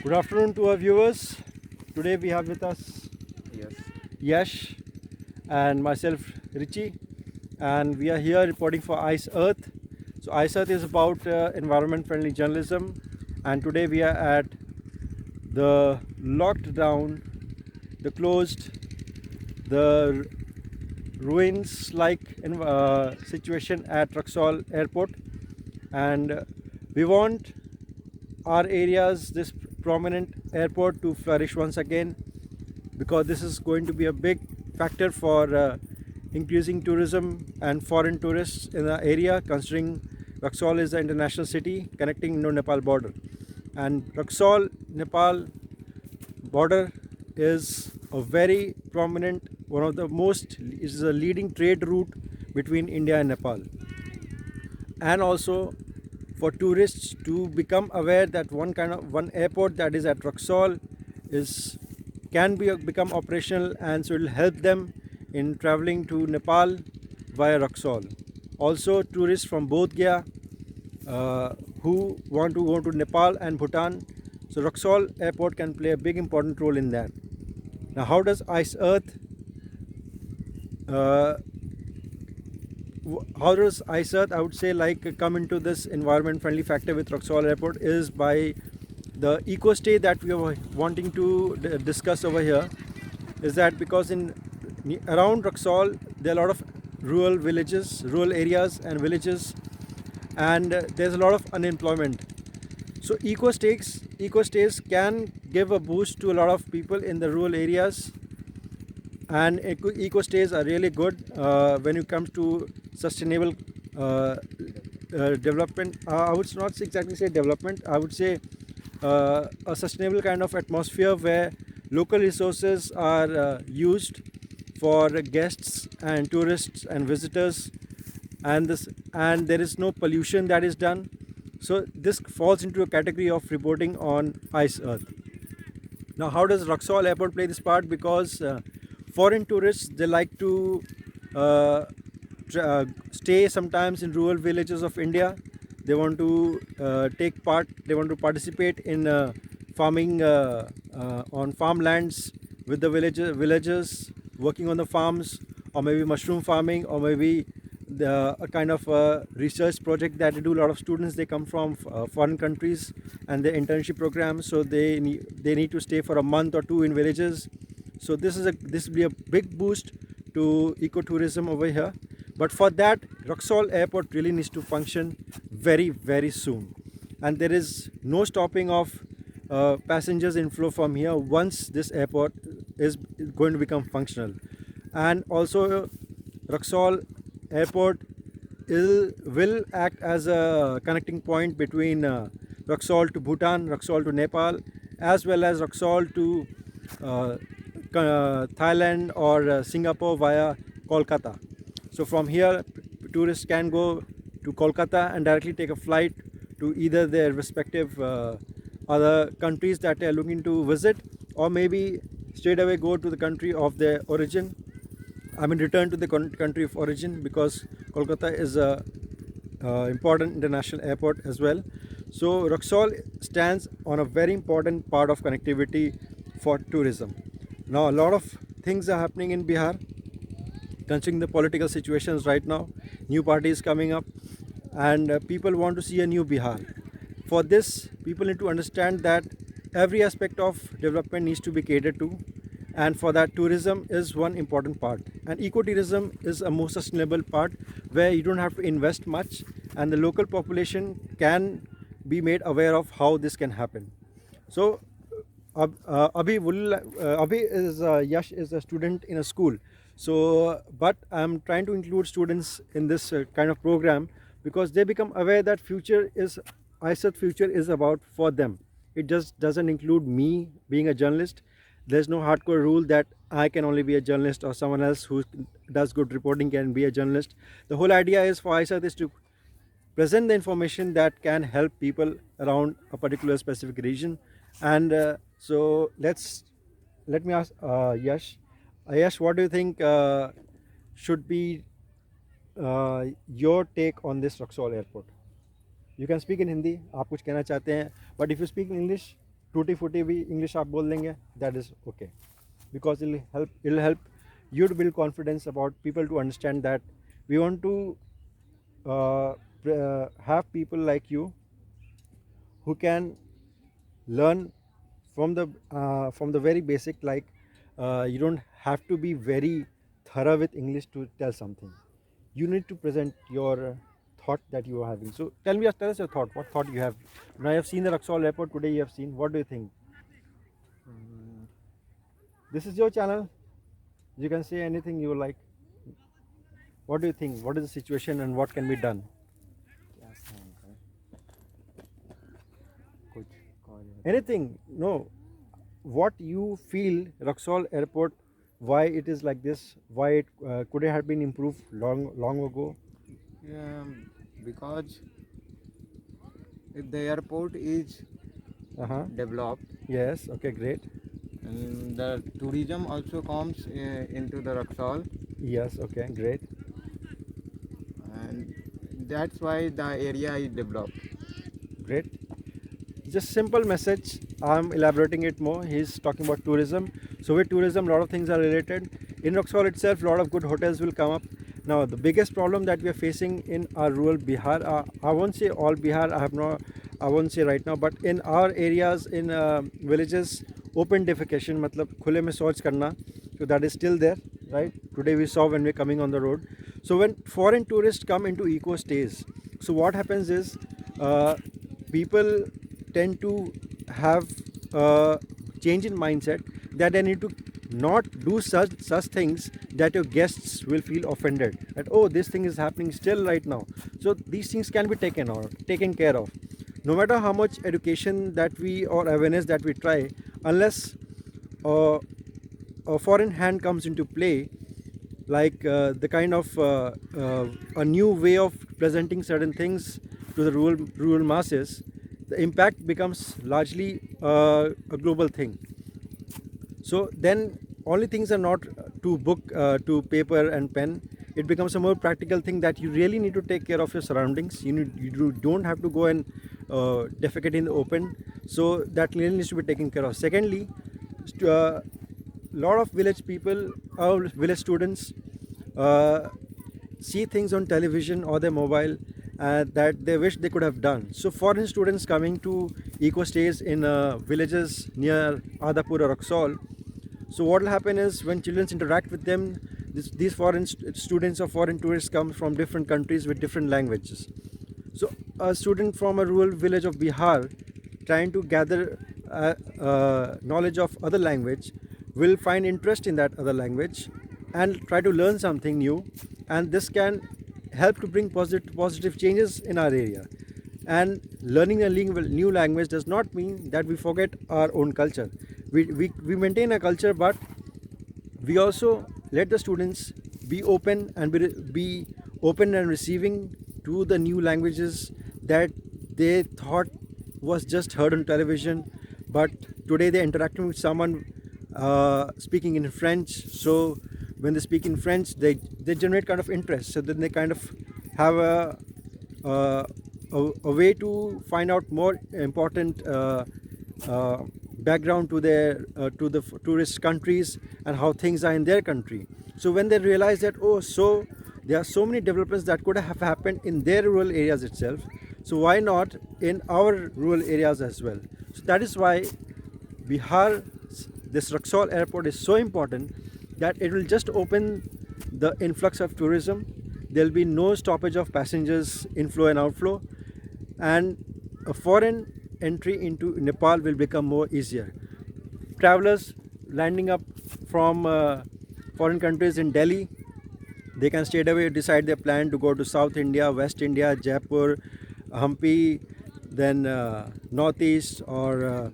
Good afternoon to our viewers. Today we have with us Yes. Yash and myself Richie, and we are here reporting for Ice Earth. So Ice Earth is about environment friendly journalism, and today we are at the locked down, the closed, the ruins like situation at Raxol Airport, and we want our areas, this prominent airport, to flourish once again, because this is going to be a big factor for increasing tourism and foreign tourists in the area, considering Raxol is the international city connecting Indo-Nepal border. And Raxol Nepal border is a very prominent, one of the most, is a leading trade route between India and Nepal. And also for tourists to become aware that one airport that is at Raxol is can become operational, and so it will help them in traveling to Nepal via Raxol. Also, tourists from Bodh Gaya who want to go to Nepal and Bhutan, so Raxol airport can play a big important role in that. Now, how does Ice Earth uh, how does Ice Earth, I would say, like come into this environment friendly factor with Raxol Airport is by the eco stay that we are wanting to discuss over here. Is that because in around Raxol there are a lot of rural villages, rural areas and villages, and there's a lot of unemployment. So eco stays can give a boost to a lot of people in the rural areas, and eco stays are really good when it comes to sustainable uh, development. I would not exactly say development, I would say a sustainable kind of atmosphere where local resources are used for guests and tourists and visitors, and there is no pollution that is done. So this falls into a category of reporting on Ice Earth. Now, how does Raxol Airport play this part? Because foreign tourists, they like to uh, stay sometimes in rural villages of India. They want to take part. They want to participate in farming on farmlands with the villagers working on the farms, or maybe mushroom farming, or maybe a kind of a research project that they do. A lot of students, they come from foreign countries and their internship programs, so they need to stay for a month or two in villages. So this will be a big boost to ecotourism over here. But for that, Raxol Airport really needs to function very soon, and there is no stopping of passengers inflow from here once this airport is going to become functional. And also, Raxol Airport will act as a connecting point between Raxol to Bhutan, Raxol to Nepal, as well as Raxol to uh, Thailand or Singapore via Kolkata. So from here, tourists can go to Kolkata and directly take a flight to either their respective other countries that they are looking to visit, or maybe straight away go to the country of their origin. I mean, return to the country of origin, because Kolkata is a important international airport as well. So Raxol stands on a very important part of connectivity for tourism. Now, a lot of things are happening in Bihar, considering the political situations right now. New parties coming up, and people want to see a new Bihar. For this, people need to understand that every aspect of development needs to be catered to, and for that, tourism is one important part, and ecotourism is a more sustainable part, where you don't have to invest much, and the local population can be made aware of how this can happen. So Abhi is Yash is a student in a school. So, but I'm trying to include students in this kind of program, because they become aware that future is ISET future is about for them. It just doesn't include me being a journalist. There's no hardcore rule that I can only be a journalist, or someone else who does good reporting can be a journalist. The whole idea is for ISET is to present the information that can help people around a particular specific region. And so let me ask Yash. Yash, what do you think should be your take on this Raxol airport? You can speak in Hindi, आप कुछ कहना चाहते हैं, but if you speak in English, टूटी फूटी भी English आप बोल देंगे, that is okay, because it'll help you to build confidence about people to understand that we want to have people like you who can learn from the very basic, like you don't have to be very thorough with English to tell something. You need to present your thought that you are having. So tell us your thought. What thought you have? Now you have seen the Raxaul airport today. You have seen. What do you think? This is your channel. You can say anything you like. What do you think? What is the situation and what can be done? Anything? No. What you feel Raxaul airport? Why it is like this? Why it could it have been improved long ago? Yeah, because if the airport is developed, Yes. Okay. Great. and the tourism also comes into the Raxaul, Yes. Okay. Great. and that's why the area is developed. Great. Just simple message. I'm elaborating it more. He's talking about tourism. So with tourism, a lot of things are related. In Raxaul itself, a lot of good hotels will come up. Now, the biggest problem that we are facing in our rural Bihar, I won't say all Bihar. I won't say right now, but in our areas, in villages, open defecation, matlab khule mein शौच करना, so that is still there, right? Today we saw when we're coming on the road. So when foreign tourists come into eco stays, so what happens is people tend to have a change in mindset that they need to not do such things that your guests will feel offended that, oh, this thing is happening still right now. So these things can be taken care of. No matter how much education that we or awareness that we try, unless a foreign hand comes into play, like the kind of a new way of presenting certain things to the rural masses, the impact becomes largely a global thing. So then only things are not to book to paper and pen. It becomes a more practical thing that you really need to take care of your surroundings. You don't have to go and defecate in the open. So that really needs to be taken care of. Secondly, lot of village people or village students see things on television or their mobile that they wish they could have done. So foreign students coming to eco stays in villages near Adapur or Raxaul. So what will happen is when children interact with them, these foreign students or foreign tourists come from different countries with different languages. So a student from a rural village of Bihar trying to gather knowledge of other language will find interest in that other language and try to learn something new, and this can help to bring positive changes in our area. And learning a new language does not mean that we forget our own culture. We maintain a culture, but we also let the students be open and be open and receiving to the new languages that they thought was just heard on television, but today they're interacting with someone speaking in French. So when they speak in French, they generate kind of interest. So then they kind of have a way to find out more important background to the tourist countries and how things are in their country. So when they realize that, oh, so there are so many developments that could have happened in their rural areas itself, so why not in our rural areas as well? So that is why Bihar, this Raxaul airport is so important, that it will just open the influx of tourism. There will be no stoppage of passengers inflow and outflow, and a foreign entry into Nepal will become more easier. Travelers landing up from foreign countries in Delhi, they can straight away decide their plan to go to South India, West India, Jaipur, Hampi, then Northeast, or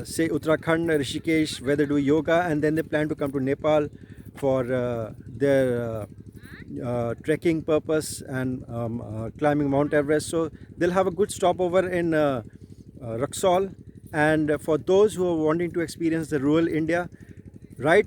say Uttarakhand, Rishikesh, where they do yoga, and then they plan to come to Nepal for their trekking purpose and climbing Mount Everest. So they'll have a good stopover in Raxaul. And for those who are wanting to experience the rural India, right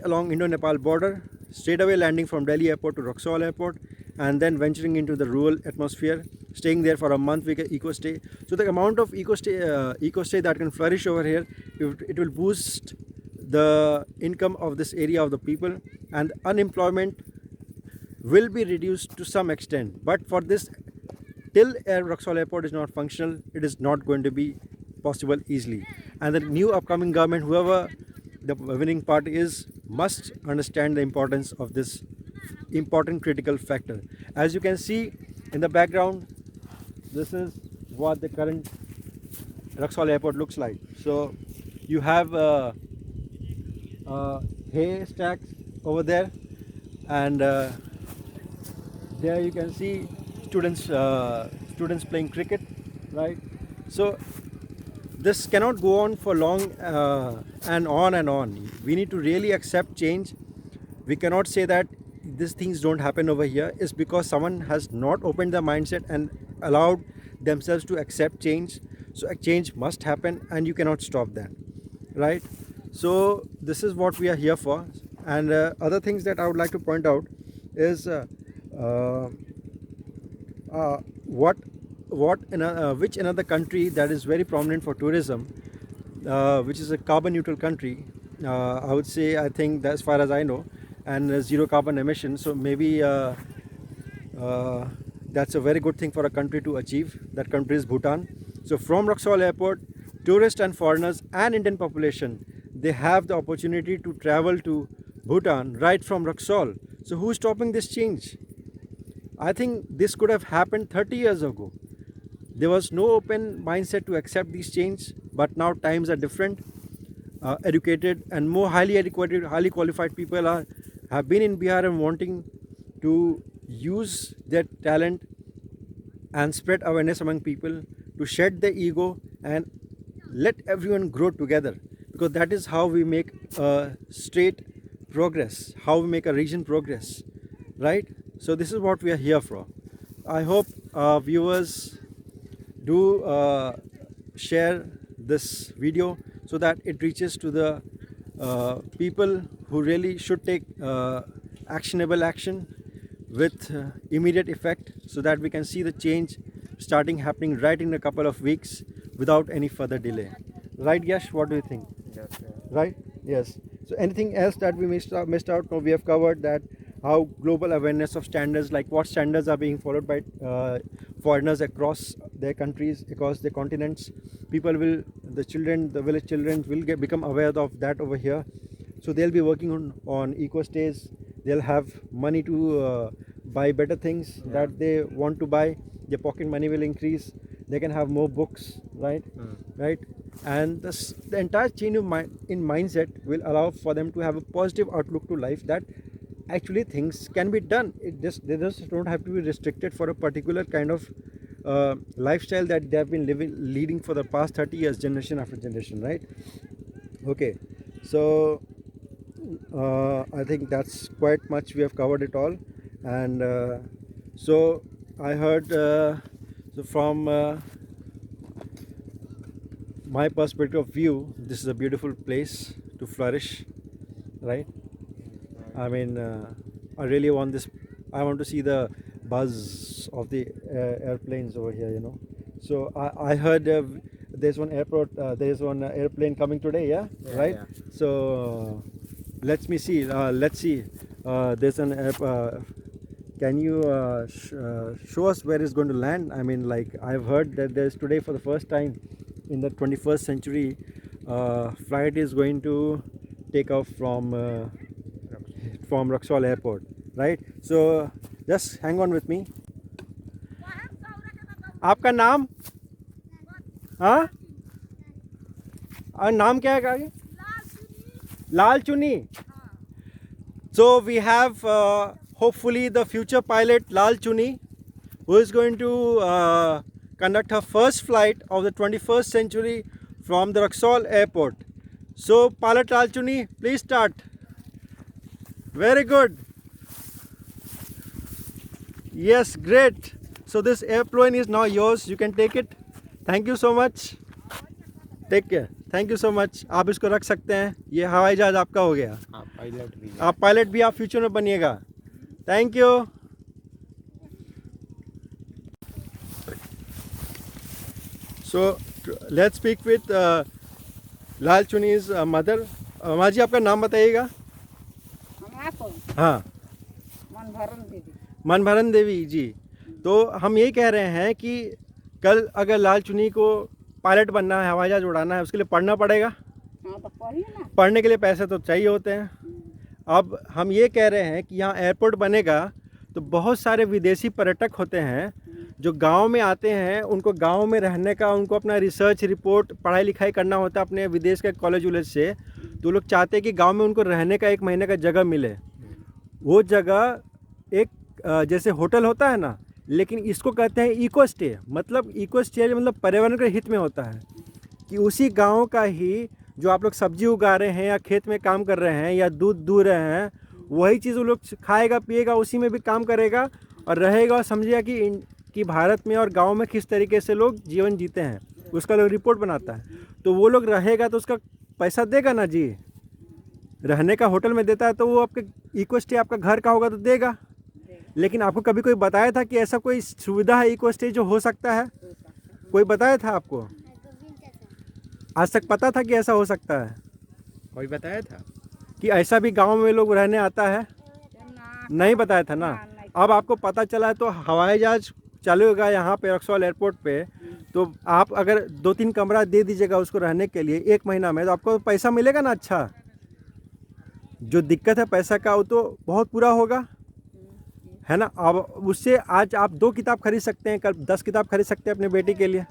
along Indo-Nepal border, straight away landing from Delhi airport to Raxaul airport, and then venturing into the rural atmosphere staying there for a month, we get eco stay. So the amount of eco stay that can flourish over here, it will boost the income of this area of the people, and unemployment will be reduced to some extent. But for this, till Roxol Airport is not functional, it is not going to be possible easily. And the new upcoming government, whoever the winning party is, must understand the importance of this important critical factor. As you can see in the background, this is what the current Roxol Airport looks like. So you have haystacks over there, and there you can see students playing cricket, right? So this cannot go on for long and on and on. We need to really accept change. We cannot say that these things don't happen over here. It's because someone has not opened their mindset and allowed themselves to accept change. So a change must happen, and you cannot stop that, right? So this is what we are here for. And other things that I would like to point out is which another country that is very prominent for tourism, which is a carbon neutral country, I would say, I think, as far as I know, and zero carbon emissions. So maybe that's a very good thing for a country to achieve. That country is Bhutan. So from Roxol Airport, tourists and foreigners and Indian population, they have the opportunity to travel to Bhutan right from Roxol. So who's stopping this change? I think this could have happened 30 years ago. There was no open mindset to accept these changes, but now times are different. Educated and more highly educated, highly qualified people have been in Bihar and wanting to use their talent and spread awareness among people, to shed the ego and let everyone grow together, because that is how we make a state progress, how we make a region progress, right? So this is what we are here for. I hope viewers do share this video so that it reaches to the people who really should take actionable action with immediate effect, so that we can see the change starting happening right in a couple of weeks without any further delay. Right, Yash? What do you think? Yes, yeah. Right? Yes. So anything else that we missed out? No, we have covered that, how global awareness of standards, like what standards are being followed by foreigners across their countries, across their continents. People will, the children, the village children will become aware of that over here. So they'll be working on eco stays. They'll have money to buy better things that they want to buy. Their pocket money will increase. They can have more books, right? Right? And the entire change of in mindset will allow for them to have a positive outlook to life, that actually things can be done. They just don't have to be restricted for a particular kind of lifestyle that they have been leading for the past 30 years, generation after generation, right? Okay, so I think that's quite much. We have covered it all. And so I heard from my perspective of view, this is a beautiful place to flourish, right? I mean, I really want this. I want to see the buzz of the airplanes over here, you know. So I heard there's one airplane coming today, yeah, right? Yeah. So let's see. There's an air. Can you show us where it's going to land? I mean, like, I've heard that there's today, for the first time in the 21st century, flight is going to take off from Roxol Airport, right? So just hang on with me. आपका नाम? हाँ? और नाम क्या है आगे? लाल चुनी. So we have hopefully the future pilot Lal Chuni, who is going to conduct her first flight of the 21st century from the Roxol Airport. So pilot Lal Chuni, please start. Very good. Yes, great. So this airplane is now yours. You can take it. Thank you so much. Take care. Thank you so much. आप इसको रख सकते हैं. ये हवाई जहाज आपका हो गया. आप पायलट भी आप फ्यूचर में बनिएगा. Thank you. So let's speak with Lal Chuni's mother. माँ जी आपका नाम बताइएगा. हमारे हाँ, मनभरन दीदी मनभरन देवी जी. तो हम यही कह रहे हैं कि कल अगर लाल चुनी को पायलट बनना है, हवाई जहाज उड़ाना है, उसके लिए पढ़ना पड़ेगा. हाँ तो पढ़िए ना पढ़ने के लिए पैसे तो चाहिए होते हैं. अब हम ये कह रहे हैं कि यहाँ एयरपोर्ट बनेगा तो बहुत सारे विदेशी पर्यटक होते हैं जो गांव में आते हैं. उनको गांव में रहने का, उनको अपना रिसर्च रिपोर्ट, पढ़ाई लिखाई करना होता है अपने विदेश के कॉलेज वॉलेज से. तो लोग चाहते हैं कि गांव में उनको रहने का 1 महीने का जगह मिले. वो जगह एक जैसे होटल होता है ना, लेकिन इसको कहते हैं इको स्टे. मतलब इको स्टे मतलब पर्यावरण के हित में होता है कि उसी गांव का ही जो आप लोग सब्जी उगा रहे हैं या खेत में काम कर रहे हैं या दूध दूह रहे हैं, वही चीज़ वो लोग खाएगा पिएगा, उसी में भी काम करेगा और रहेगा. और समझिएगा कि भारत में और गांव में किस तरीके से लोग जीवन जीते हैं, उसका लोग रिपोर्ट बनाता है. तो वो लोग रहेगा तो उसका पैसा देगा ना जी. रहने का होटल में देता है तो वो आपके इको स्टे आपका घर का होगा तो देगा. लेकिन आपको कभी कोई बताया था कि ऐसा कोई सुविधा है इको स्टे जो हो सकता है? कोई बताया था आपको? आज तक पता था कि ऐसा हो सकता है? कोई बताया था? कि ऐसा भी गांव में लोग रहने आता है? नहीं बताया था ना. अब आपको पता चला है तो हवाई जहाज चालू होगा यहाँ पे रक्सौल एयरपोर्ट पे. तो आप अगर 2-3 कमरा दे दीजिएगा उसको रहने के लिए 1 महीना में, तो आपको पैसा मिलेगा ना. अच्छा, जो दिक्कत है पैसा का वो तो बहुत पूरा होगा, है ना. अब उससे आज आप 2 किताब खरीद सकते हैं, कल 10 किताब खरीद सकते हैं अपने बेटी के लिए.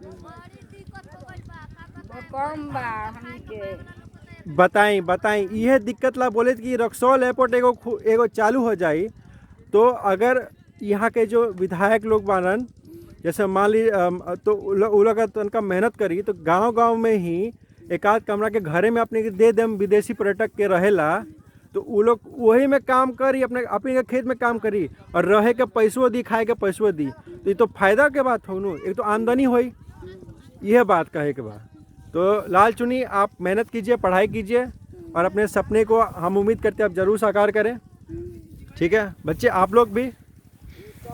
वो कम बा हमके बताएं यह दिक्कत ला बोले कि रक्सौल एयरपोर्ट एगो चालू हो जाए तो अगर यहाँ के जो विधायक लोग बानन, जैसे मान ली तो उ लोग तो उनका मेहनत करी तो गांव में ही एक आध कमरा के घरे में अपने के दे देम विदेशी पर्यटक के रहेला. तो वो लोग वही में काम करी, अपने के खेत में काम करी और रहे के पैसों दी, खाए के पैसों दी. तो ये तो फायदा के बात हो. एक तो आमदनी हुई, यह बात कहे के बाद. तो लाल चुनी आप मेहनत कीजिए, पढ़ाई कीजिए और अपने सपने को हम उम्मीद करते हैं आप ज़रूर साकार करें. ठीक है बच्चे, आप लोग भी.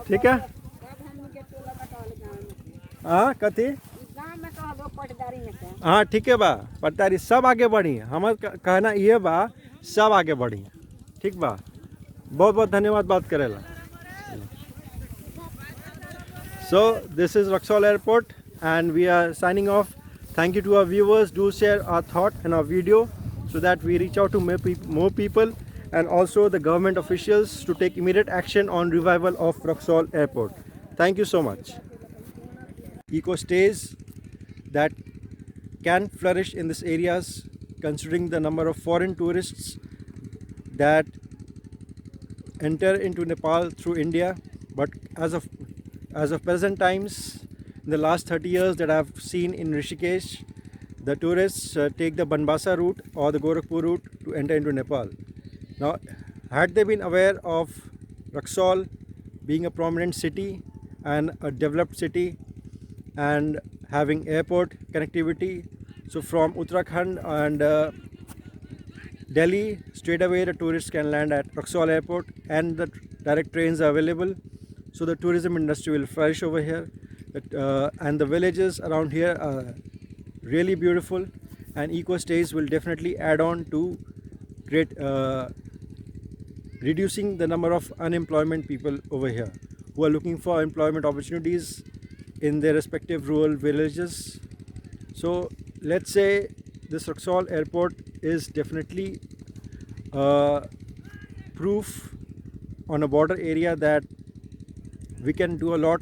ठीक है. सब हमके टोला बतावले गांव में हाँ कथी. गांव में कहबो पटदारी में से हाँ ठीक है बा. पटदारी सब आगे बढ़ी. हमारा कहना ये बा सब आगे बढ़ी. ठीक बा. बहुत बहुत धन्यवाद बात करेला. So this is Raxaul Airport and we are signing off. Thank you to our viewers. Do share our thought and our video so that we reach out to more people and also the government officials to take immediate action on revival of Raxaul Airport. Thank you so much. Eco stays that can flourish in these areas considering the number of foreign tourists that enter into Nepal through India. But as of present times, in the last 30 years that I've seen in Rishikesh, the tourists take the Banbasa route or the Gorakhpur route to enter into Nepal. Now, had they been aware of Raxaul being a prominent city and a developed city and having airport connectivity, so from Uttarakhand and Delhi, straight away the tourists can land at Raxaul Airport and the direct trains are available. So the tourism industry will flourish over here. And the villages around here are really beautiful, and eco stays will definitely add on to reducing the number of unemployment people over here who are looking for employment opportunities in their respective rural villages. So let's say this Raxaul Airport is definitely proof on a border area that we can do a lot